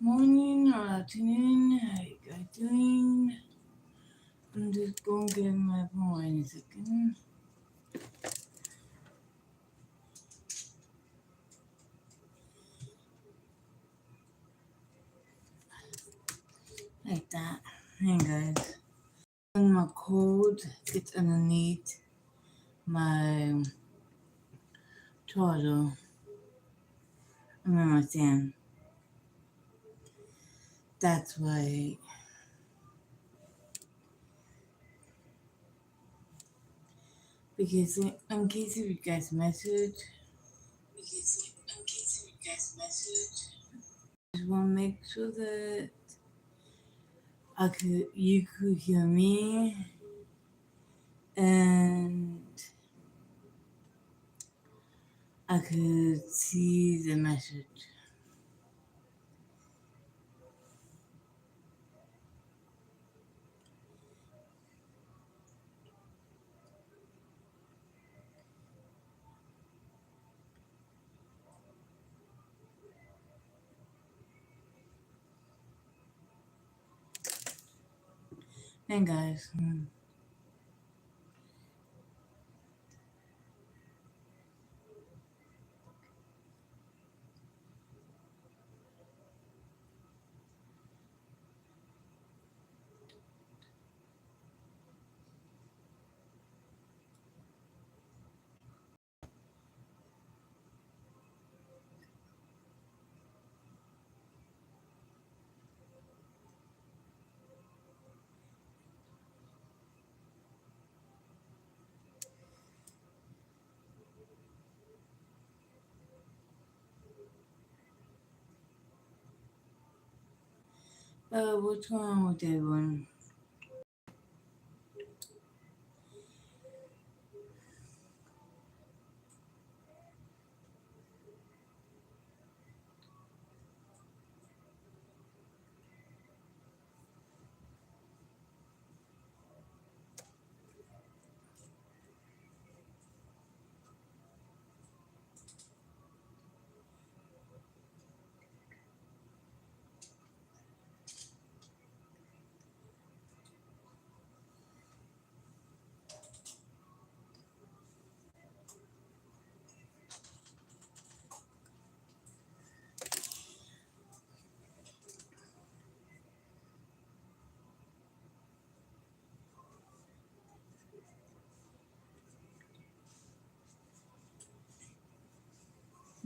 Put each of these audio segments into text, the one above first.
morning or afternoon. How you guys doing? I'm just gonna get my phone in a second. Like that. Hey guys. When my cold gets underneath my charger, my stand. That's why. Because in case if you guys message, I just want to make sure that you could hear me and I could see the message. And guys, what's going on with everyone?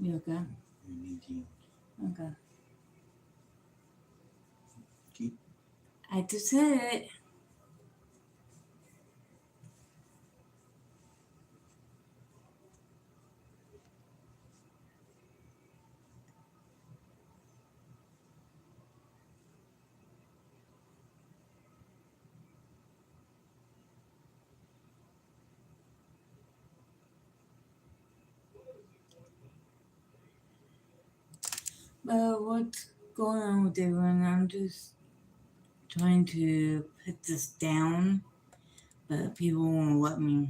You okay? Okay. I just said it. What's going on with everyone? I'm just trying to put this down, but people won't let me.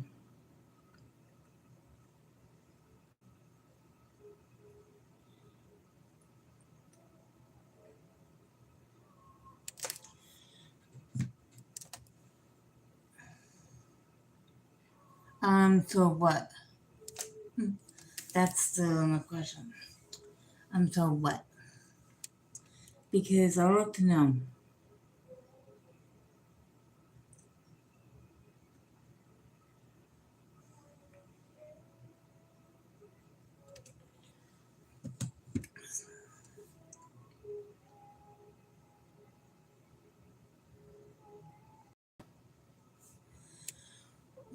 So what? That's the question. So what? Because I want to know.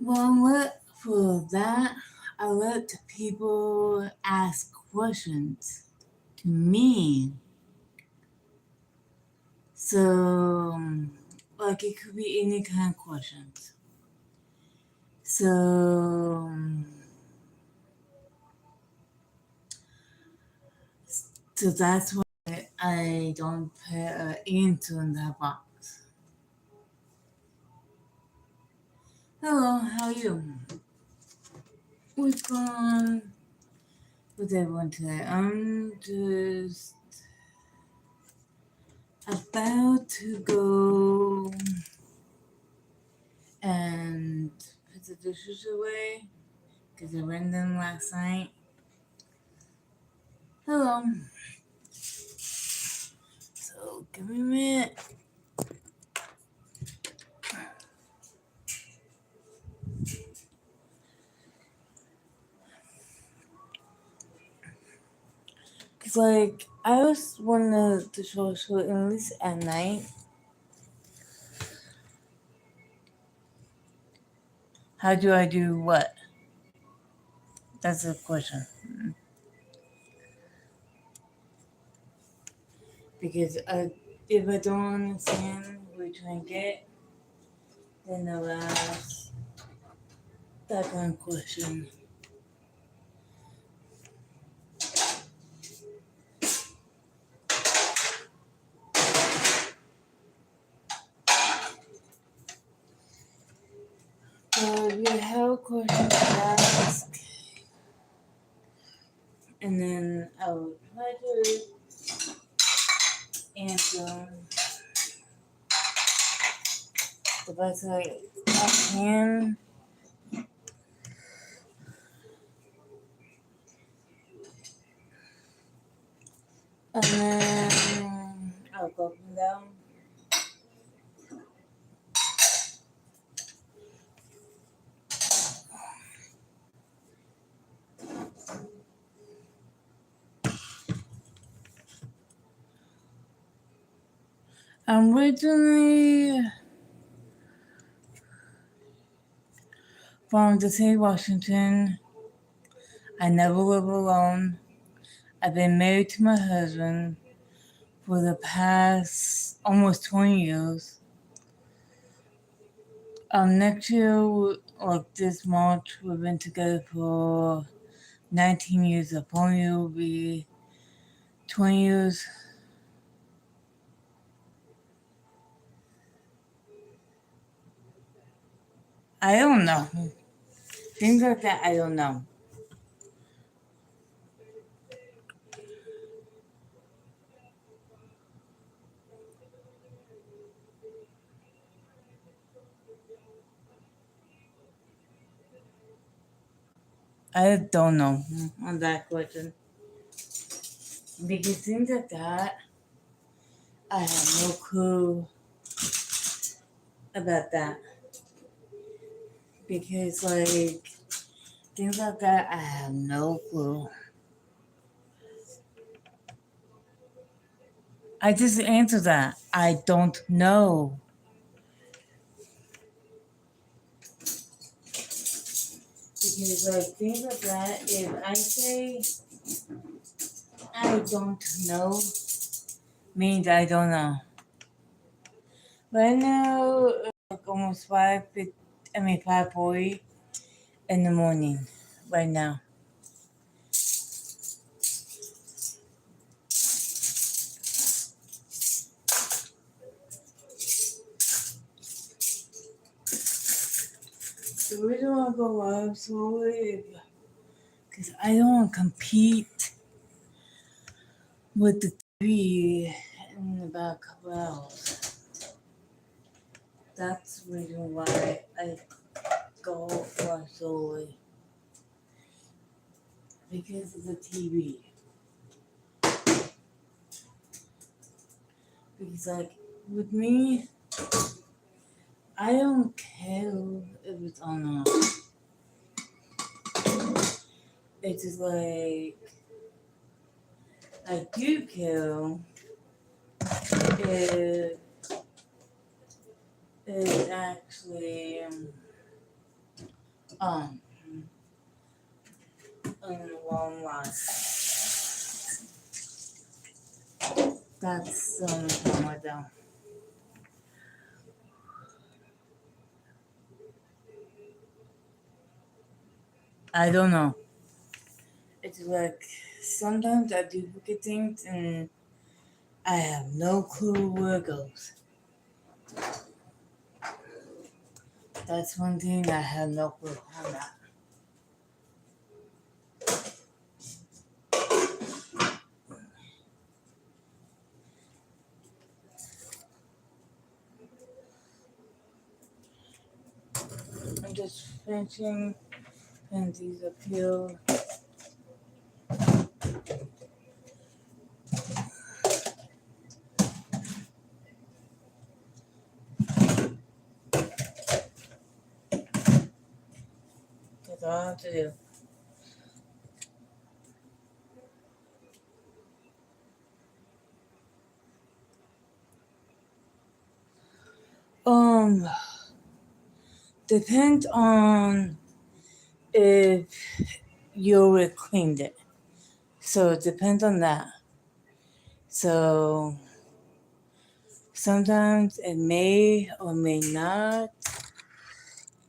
Well, for that, I let people ask questions to me. So, like, it could be any kind of questions. So, that's why I don't put into that box. Hello, how are you? What's going on with everyone today? I'm just about to go and put the dishes away because I ran them last night. Hello. So give me a minute. Cause like I always want the dishwasher at least at night. How do I do what? That's the question. Because if I don't understand which one I get, then I'll ask that kind of question. If you have a question to ask, and then I'll try to answer the best I can. And then I'll go from down. I'm originally from the state of Washington. I never live alone. I've been married to my husband for the past almost 20 years. Next year, like this March, we've been together for 19 years. The following year will be 20 years. I don't know. Things like that, I don't know. I don't know on that question. Because things like that, I have no clue about that. Because, like, things like that, I have no clue. I just answer that. I don't know. Because, like, things like that, if I say I don't know, means I don't know. Right now, it's like almost 5:40 in the morning. Right now. The reason why I go live slowly is because I don't want to compete with the TV in about a couple hours. That's the reason why I go live slowly. Because of the TV. Because, like, with me, I don't care if it's on or off. It's just like, I do care if it's actually on in the long run. That's the only time I don't. I don't know. It's like sometimes I do forget things and I have no clue where it goes. That's one thing I have no clue on that. just finishing and these appeal. That's all I have to do. Um, depends on if you cleaned it. So it depends on that. So sometimes it may or may not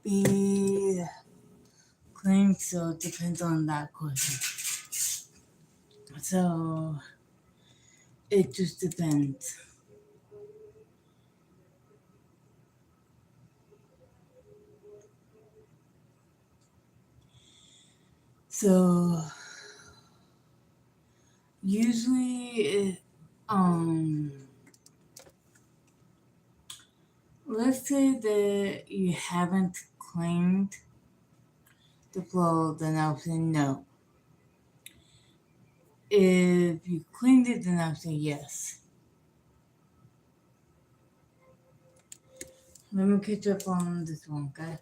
be cleaned, so it depends on that question. So it just depends. So usually, let's say that you haven't cleaned the floor, then I'll say no. If you cleaned it, then I'll say yes. Let me catch up on this one, okay?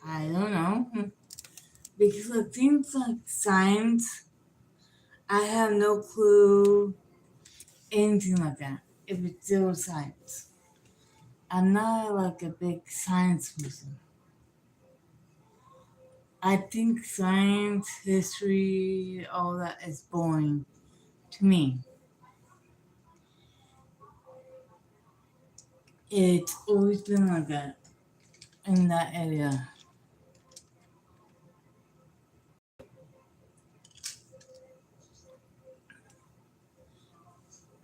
I don't know. Because like things like science, I have no clue anything like that. If it's zero science. I'm not like a big science person. I think science, history, all that is boring to me. It's always been like that in that area.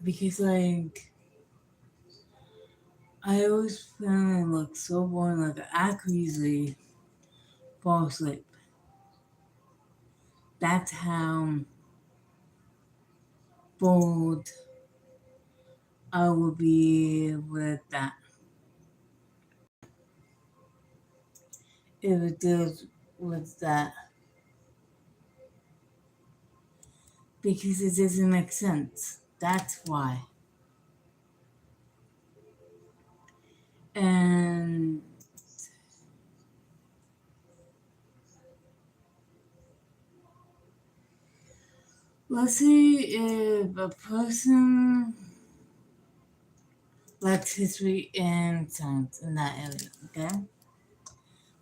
Because like I always found it like so boring, like I could easily fall asleep. That's how bored I will be with that. If it deals with that. Because it doesn't make sense. That's why. And let's see if a person likes history and science in that area, okay?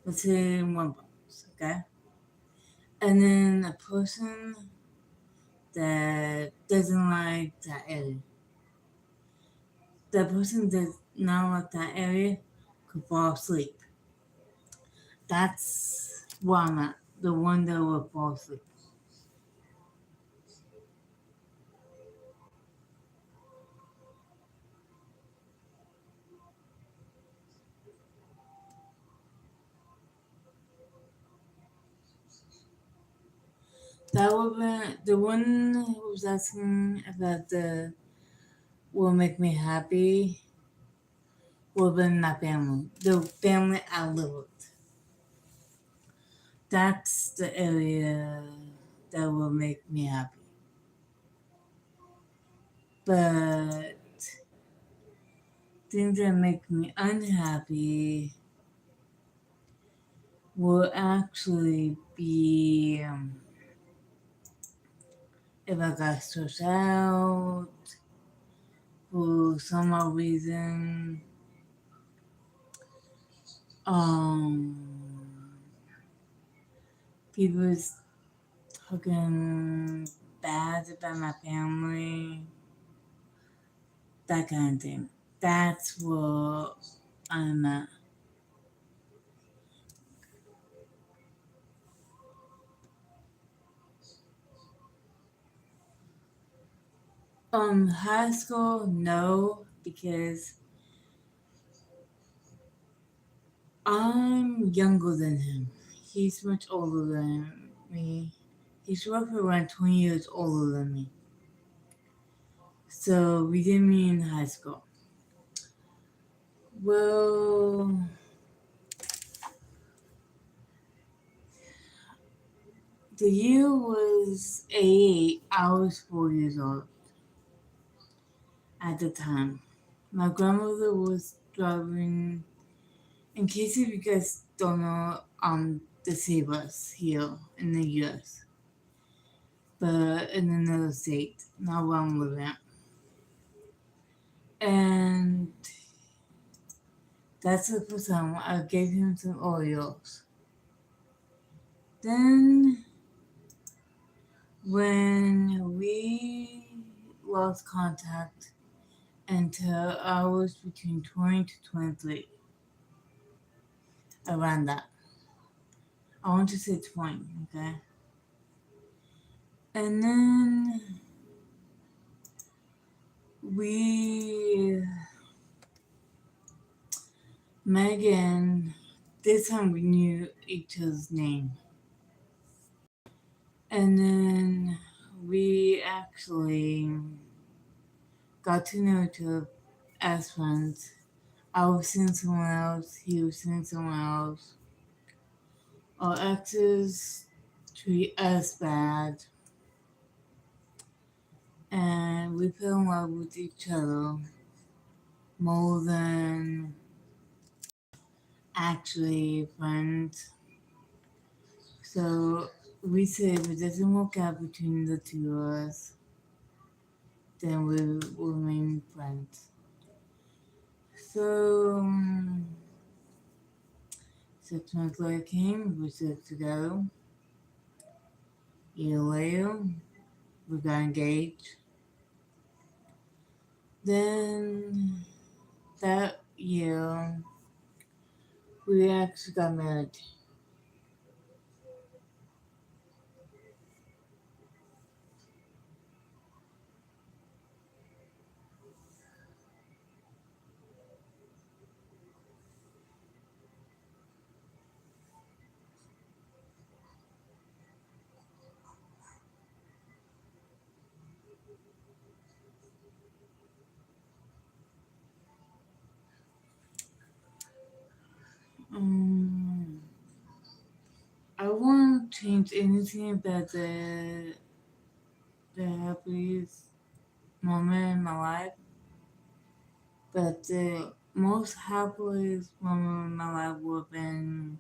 Let's say one box, okay? And then a person that doesn't like that area. The person does not like that area could fall asleep. That's where I'm at. The one that will fall asleep. That would be the one who was asking about the will make me happy will be my family. The family I live with. That's the area that will make me happy. But things that make me unhappy will actually be if I got stressed out for some odd reason. Um, People's talking bad about my family, that kind of thing. That's what I'm at. High school, no, because I'm younger than him. He's much older than me. He's roughly around 20 years older than me. So we didn't meet in high school. Well, the year was 88. I was 4 years old at the time. My grandmother was driving, in case if you guys don't know, the Save Us here in the US, but in another state, not where I'm living at. And that's the first time I gave him some Oreos. Then, when we lost contact until I was between 20 to 23, around that. I want to say 20, okay? And then we met again. This time we knew each other's name. And then we actually got to know each other as friends. I was seeing someone else, he was seeing someone else. Our exes treat us bad. And we fell in love with each other more than actually friends. So we said if it doesn't work out between the two of us, then we'll remain friends. So 6 months later came, we stood together. A year later, we got engaged. Then that year, we actually got married. I won't change anything about the happiest moment in my life, but the most happiest moment in my life would have been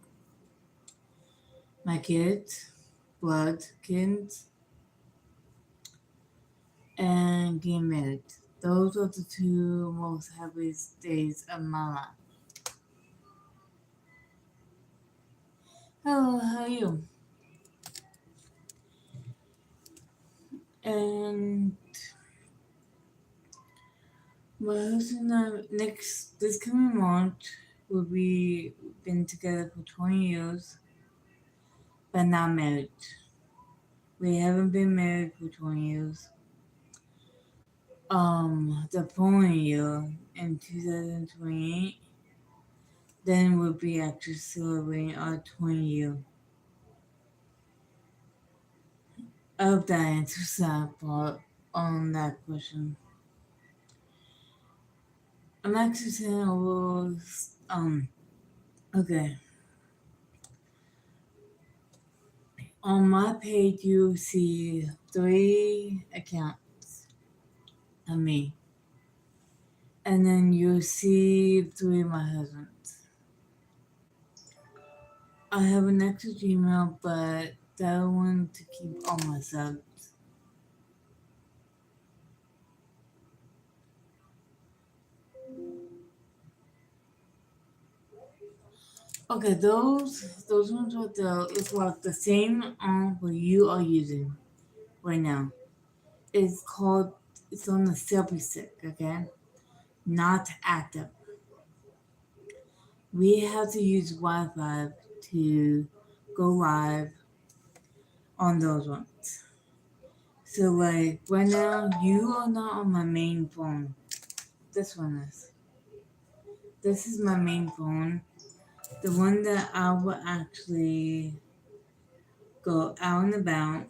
my kids, blood kids, and getting married. Those are the two most happiest days of my life. Hello, how are you? And my husband and I, this coming March, will be been together for 20 years, but not married. We haven't been married for 20 years. The following year, in 2028, then we'll be actually celebrating our 20 year. I hope that answers that part on that question. I'm actually saying over, okay. On my page, you see 3 accounts of me. And then you see 3 of my husband's. I have an extra Gmail, but that one to keep all my subs. Okay, those ones with the look like the same what you are using right now. It's on the selfie stick, okay? Not active. We have to use Wi-Fi to go live on those ones. So like right now, you are not on my main phone. This one is. This is my main phone. The one that I will actually go out and about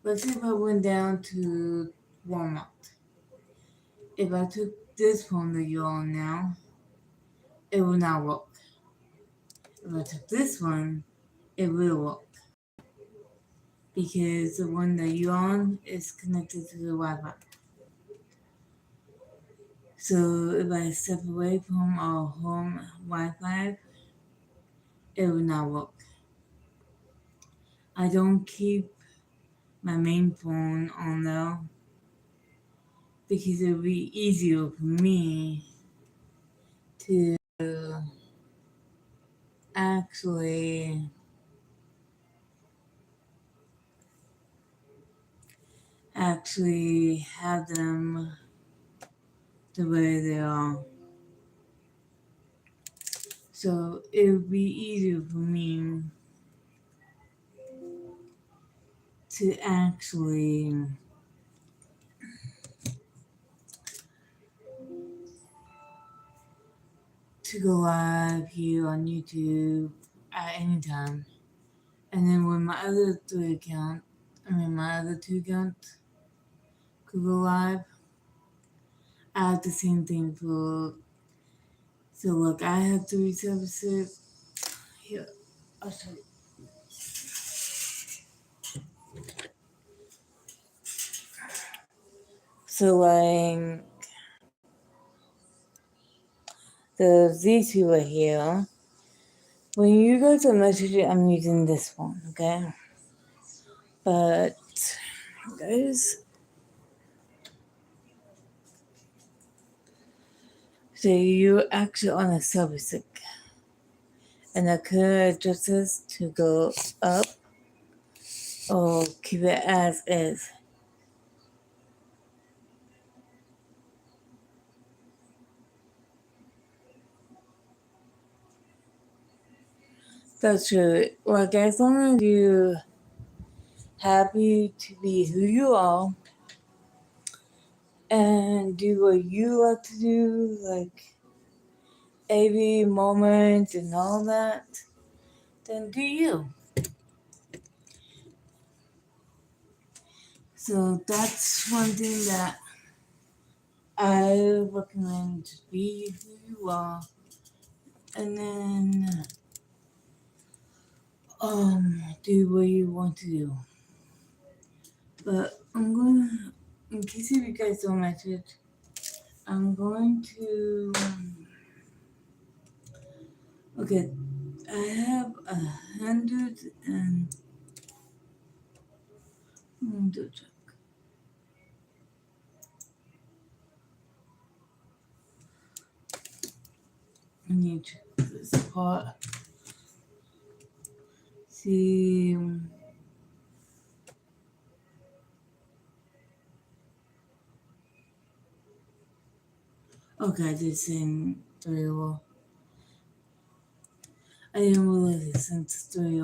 let's say if I went down to Walmart. If I took this phone that you're on now, it will not work. If I took this one, it will work. Because the one that you're on is connected to the Wi-Fi. So if I step away from our home Wi-Fi, it will not work. I don't keep my main phone on though because it would be easier for me to actually have them the way they are. So it would be easier for me to go live here on YouTube at any time. And then when my other two accounts could go live, I have the same thing for. So look, I have 376. Here, I'll show you. So like these two right here. When you go to message it, I'm using this one, okay? But guys, so you're actually on a service stick. And I could adjust this to go up or keep it as is. That's true. Like as long as you're happy to be who you are and do what you like to do, like every moment and all that, then do you. So that's one thing that I recommend, to be who you are, and then do what you want to do. But I'm gonna, in case if you guys don't message, I'm going to. Okay, I have 100 and. Check. I need to check this part. See. Okay, I did send 3 I didn't realize it sent 3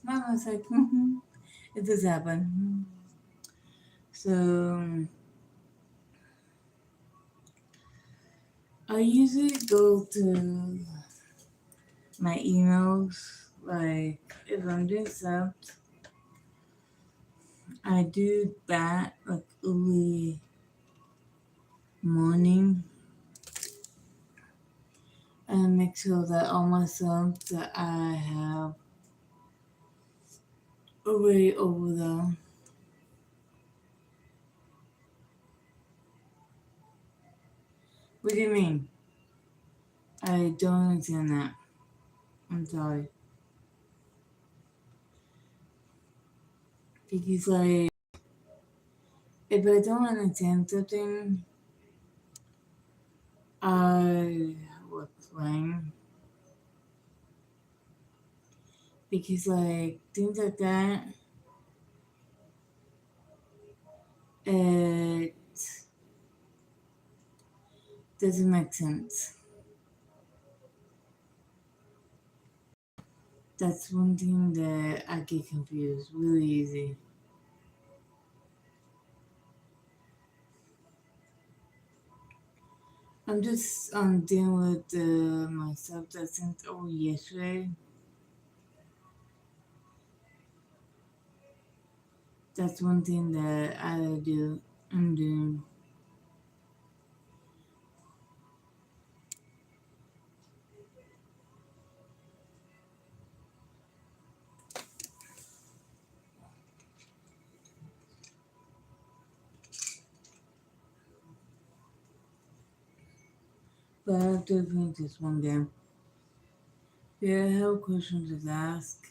Mom was like, it does happen. So I usually go to my emails, like if I'm doing subs, I do that like early morning and make sure that all my subs that I have already over there. What do you mean? I don't understand that. I'm sorry. Because like if I don't understand something, I will explain. Because like things like that, it doesn't make sense. That's one thing that I get confused really easy. I'm just dealing with my stuff that sent over yesterday. That's one thing that I do. I'm doing. But I have to finish this one game. Yeah, I have questions to ask.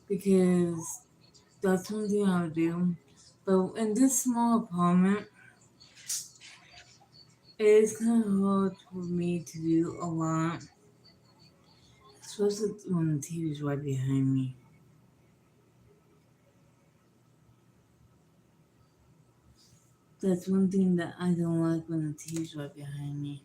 Because that's one thing I'll do. But in this small apartment, it is kind of hard for me to do a lot. Especially when the TV is right behind me. That's one thing that I don't like when the TV's right behind me.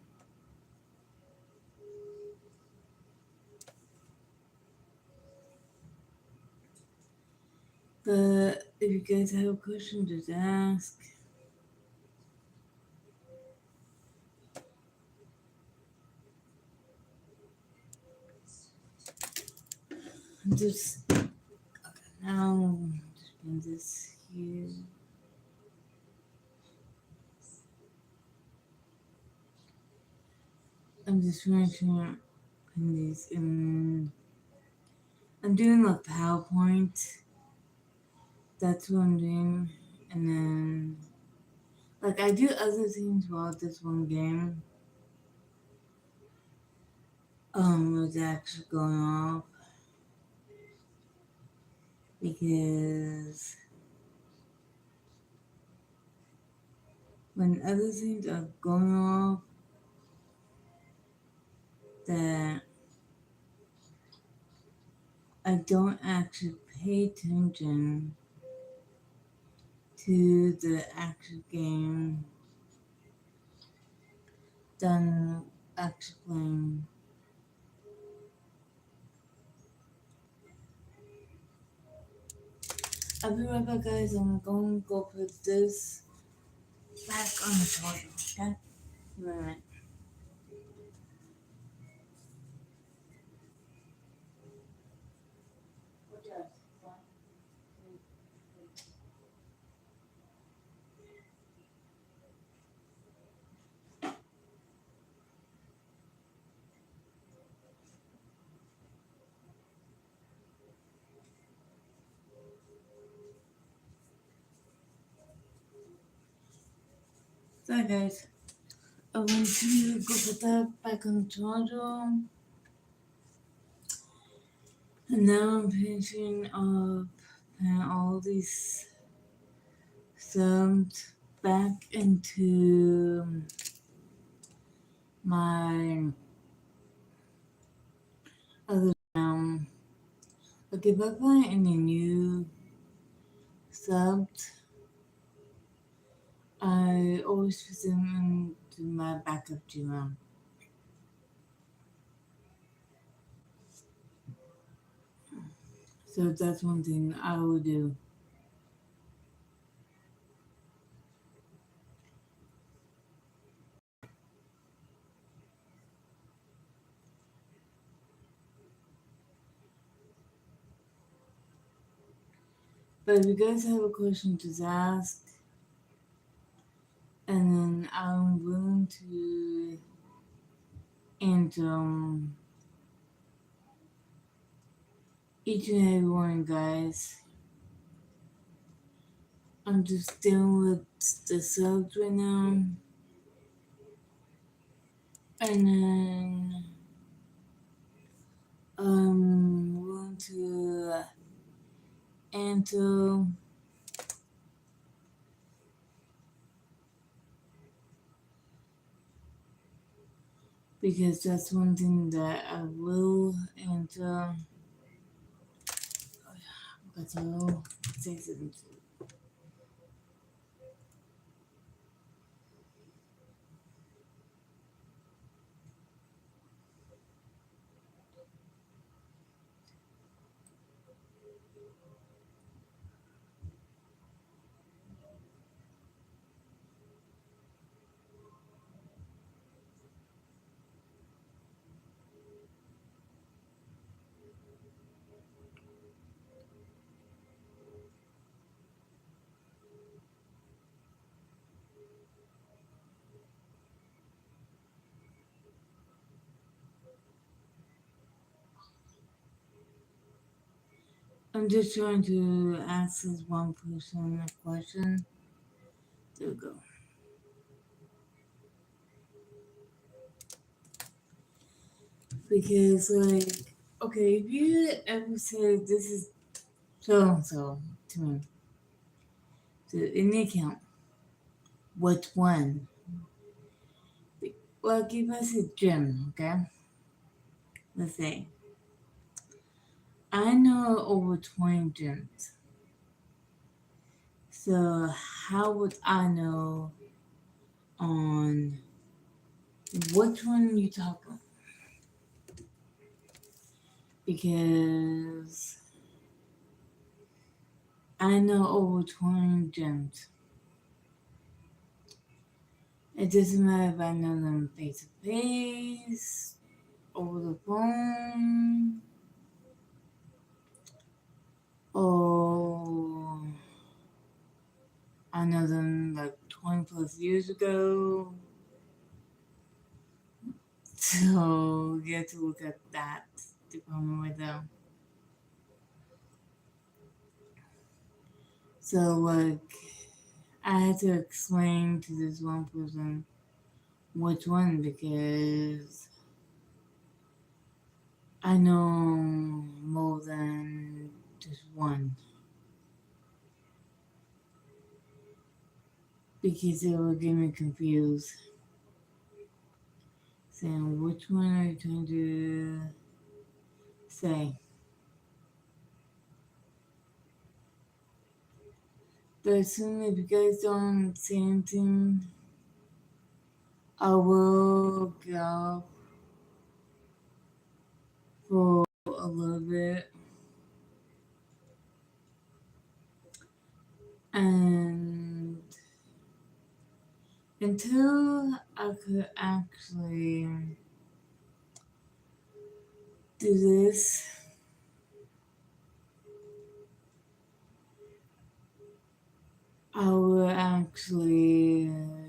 But if you guys have a question, just ask. Just now, just bring this here. I'm just trying to put these in. I'm doing a PowerPoint. That's what I'm doing. And then, like, I do other things while this one game was actually going off. Because when other things are going off, that I don't actually pay attention to the actual game than actually playing. I'll be right back, guys. I'm going to go put this back on the charger, okay? Give me a minute. Sorry, guys. I want to go put that back on the charger. And now I'm finishing up putting all these subs back into my other okay, if I find any new subs, I always put them into my backup Gmail. So that's one thing I will do. But if you guys have a question, just ask. And then I'm willing to answer each and every one, guys. I'm just dealing with the subs right now. And then I'm willing to answer because that's one thing that I will answer. That's all. Say something. I'm just trying to ask this one person a question. There we go. Because, like, okay, if you ever say this is so and so to me, to in the account, which one? Like, if I say gym, okay? Let's say, I know over 20 gyms. So, how would I know on which one you talking? Because I know over 20 gyms. It doesn't matter if I know them face to face, over the phone, or I know them like 20 plus years ago. So you have to look at that department right there. So like I had to explain to this one person which one because I know more than just one. Because it will get me confused. Saying which one are you trying to say? But as soon as you guys don't say anything, I will get off for a little bit. And until I could actually do this, I will actually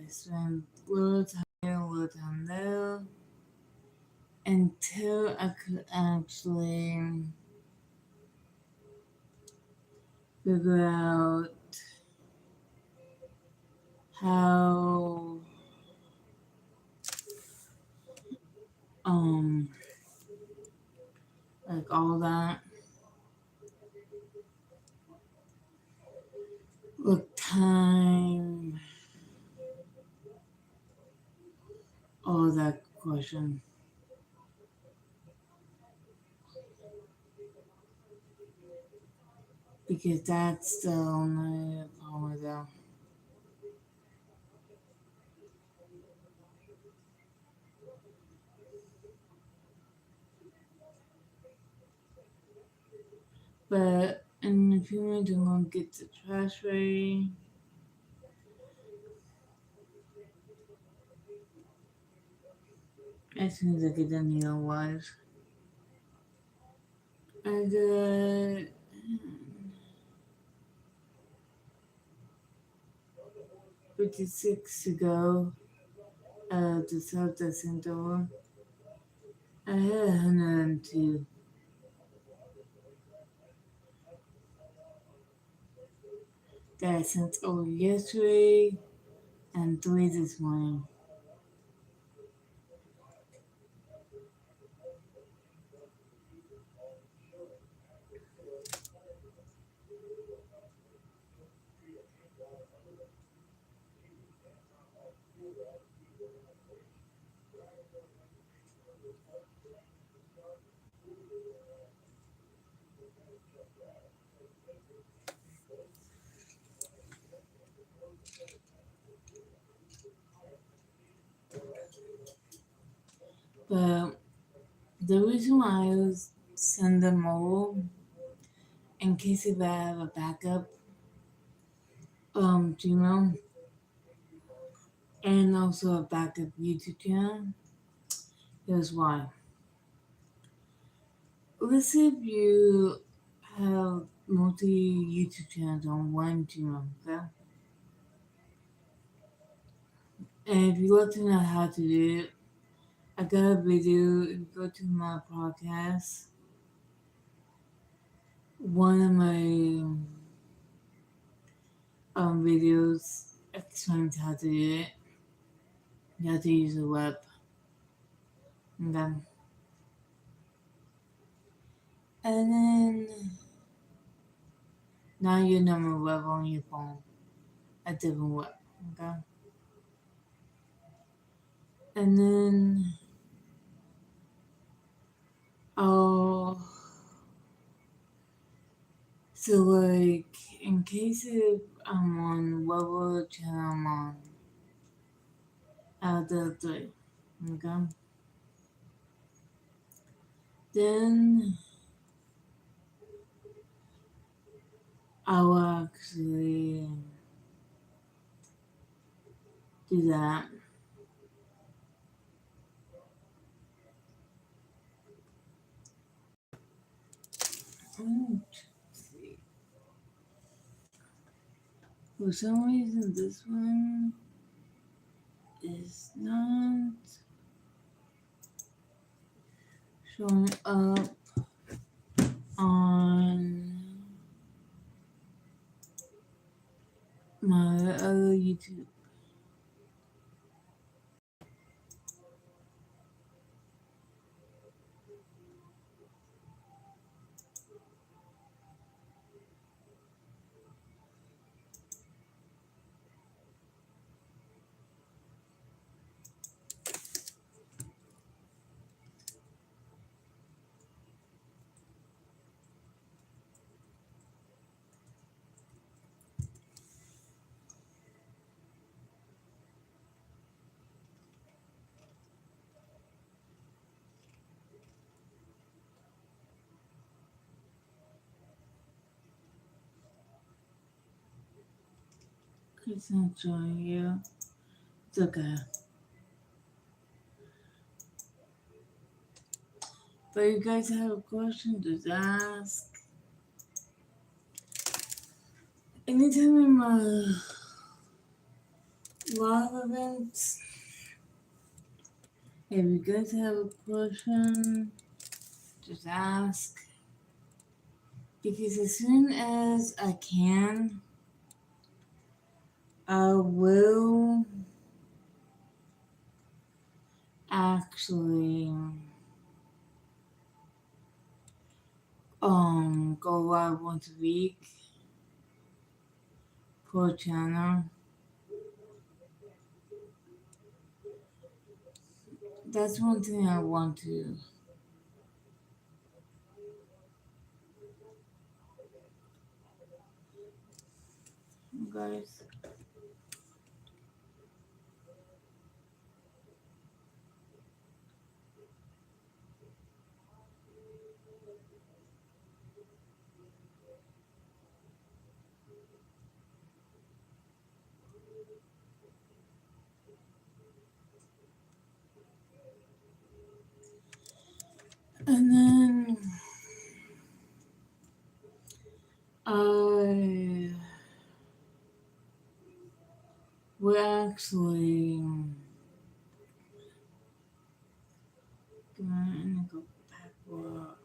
spend a little time here, a little time there, until I could actually figure out how um like all that look time all that question because that's the only problem with that. But in a few minutes I'm gonna get the trash ready. As soon as I get done here wise. I got 56 to go to South the Center. I had 102 that I sent over yesterday and 3 this morning. But the reason why I was send them over in case if I have a backup Gmail and also a backup YouTube channel. Here's why. Let's say if you have multi YouTube channels on one Gmail, okay? And if you like to know how to do it, I got a video. If you go to my podcast, one of my videos explains how to do it. You have to use the web. Okay. And then now you know my web on your phone. A different web. Okay. And then oh, so like in case if I'm on whatever channel I'm on, out of the three. Okay. Then I will actually do that. Let's see. For some reason, this one is not showing up on my other YouTube. It's not showing you. It's okay. But you guys have a question, just ask. Anytime in my live events, if you guys have a question, just ask. Because as soon as I can, I will actually go live once a week per channel. That's one thing I want to, guys. And then I will actually go backward.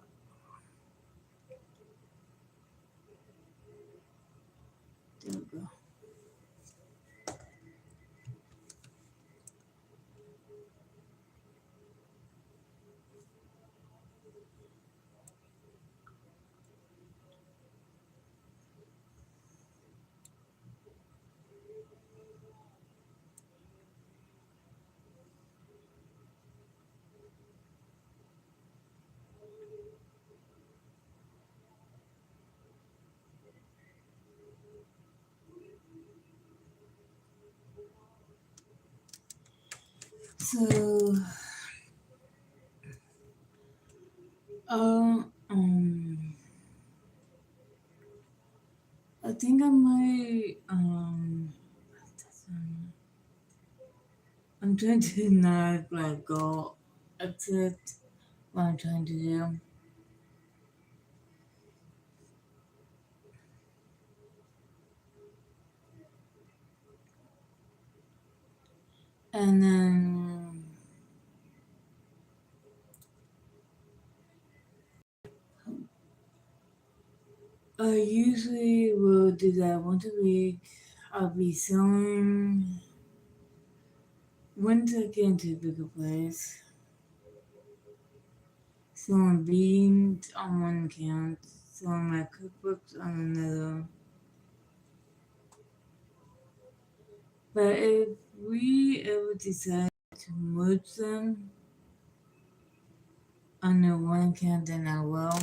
There we go. So, I think I might, I'm trying to not like go exit what I'm trying to do. And then I usually will do that once a week. I'll be selling once I get into a bigger place. Selling beans on one account, selling my cookbooks on another. But if we ever decide to merge them under one account, then I will.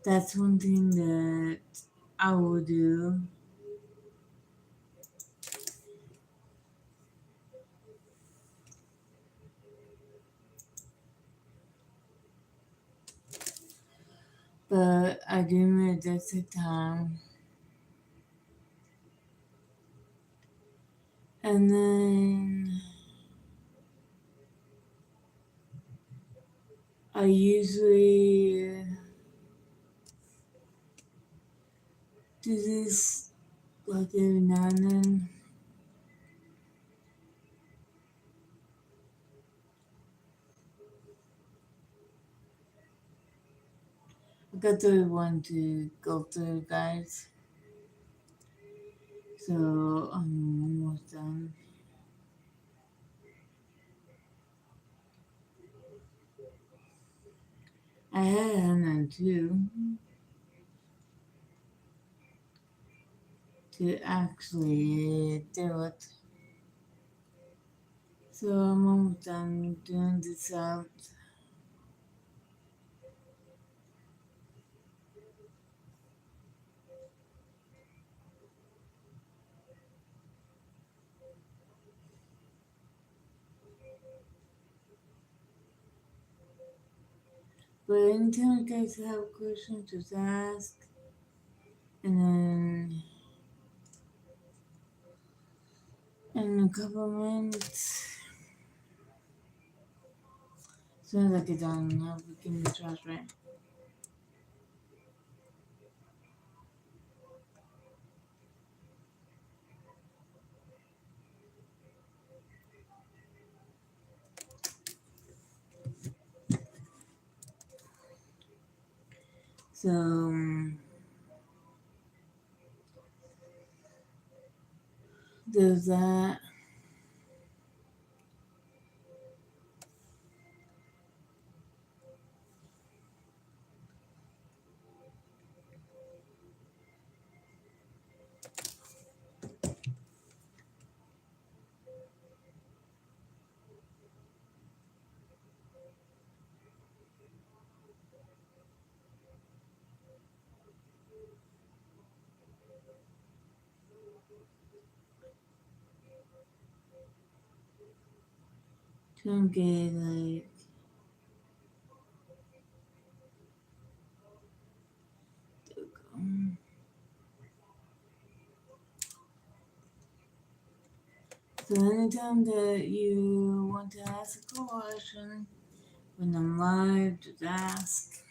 That's one thing that I will do. But I do admit it does take time. And then I usually do this like every now and then. I got the one to go through, guys. So I'm almost done. I had Hannah too to actually do it. So I'm almost done doing this out. But anytime you guys have questions, just ask. And then in a couple of minutes, as soon as I get done, I'll be getting the trash right. So there's that. Trying to get like so anytime that you want to ask a question when I'm live, just ask.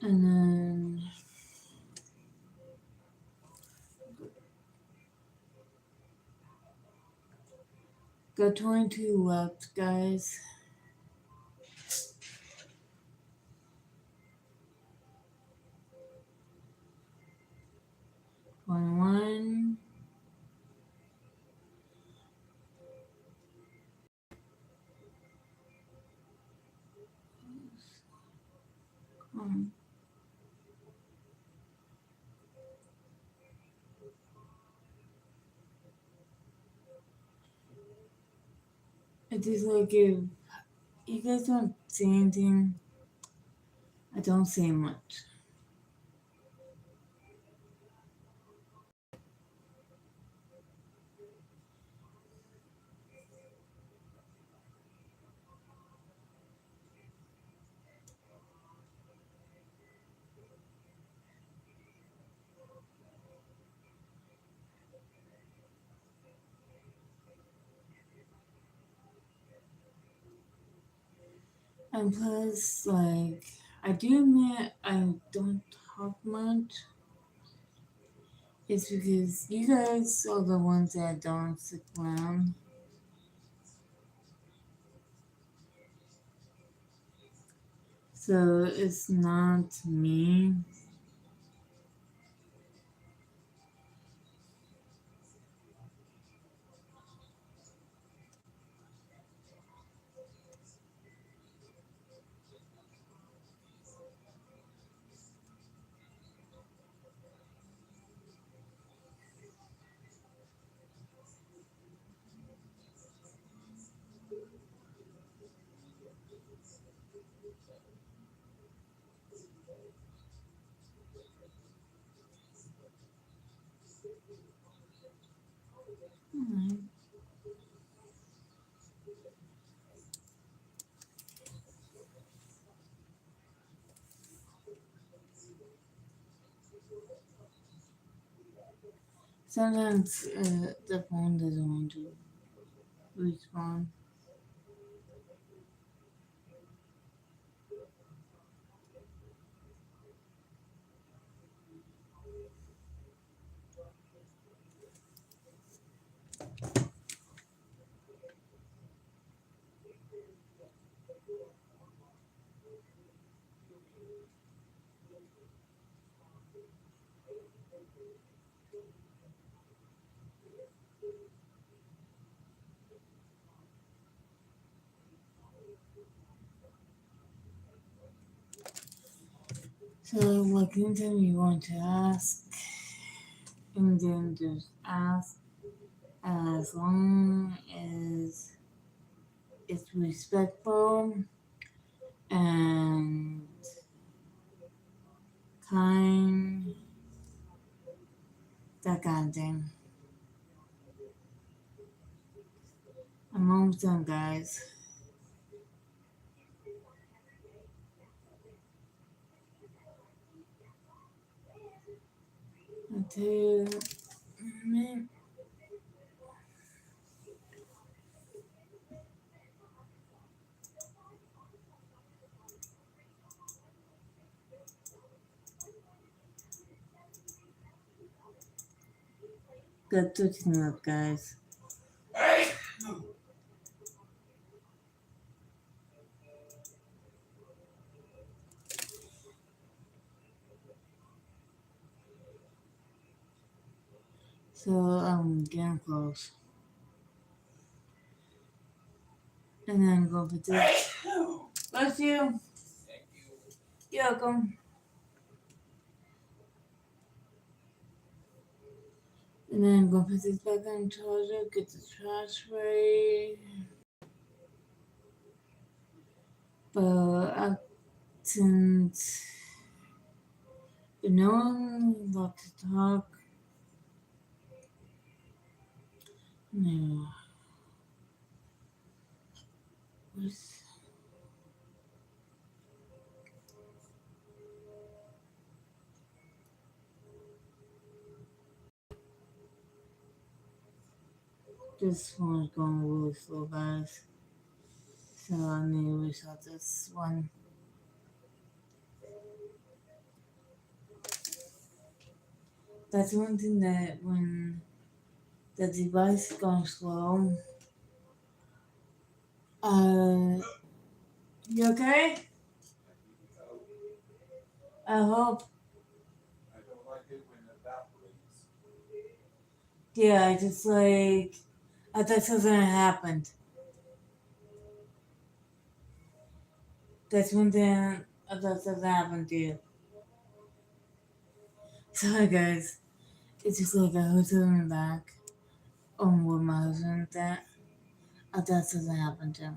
And then got 22 left, guys. 21. It is like if you guys don't say anything, I don't say much. And plus, like, I do admit I don't talk much. It's because you guys are the ones that don't stick around. So it's not me. Alright. Sometimes the phone doesn't want to respond. So like anytime you want to ask, and then just ask as long as it's respectful and kind, that kind of thing. I'm almost done, guys. I'll tell you, man, good touching up, guys. So I'm getting close. And then go for this. Bless you. You're welcome. And then go put this back on charger, get the trash away. But since no one love to talk, no. This one's going really slow, guys. So I need to restart this one. That's one thing that when the device is going slow, you okay? I hope. Yeah, I just like, I thought something had happened. That's one thing I thought something happened to you. Sorry, guys. It's just like I heard something back on where my husband's at. I thought something happened to him.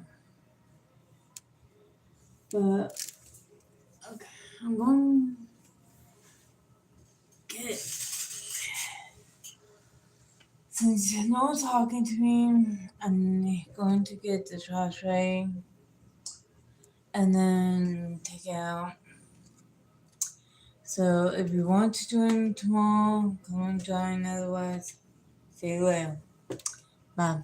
But, okay, I'm going to get, since no one's talking to me, I'm going to get the trash tray and then take it out. So if you want to join tomorrow, come and join. Otherwise, see you later. Bye.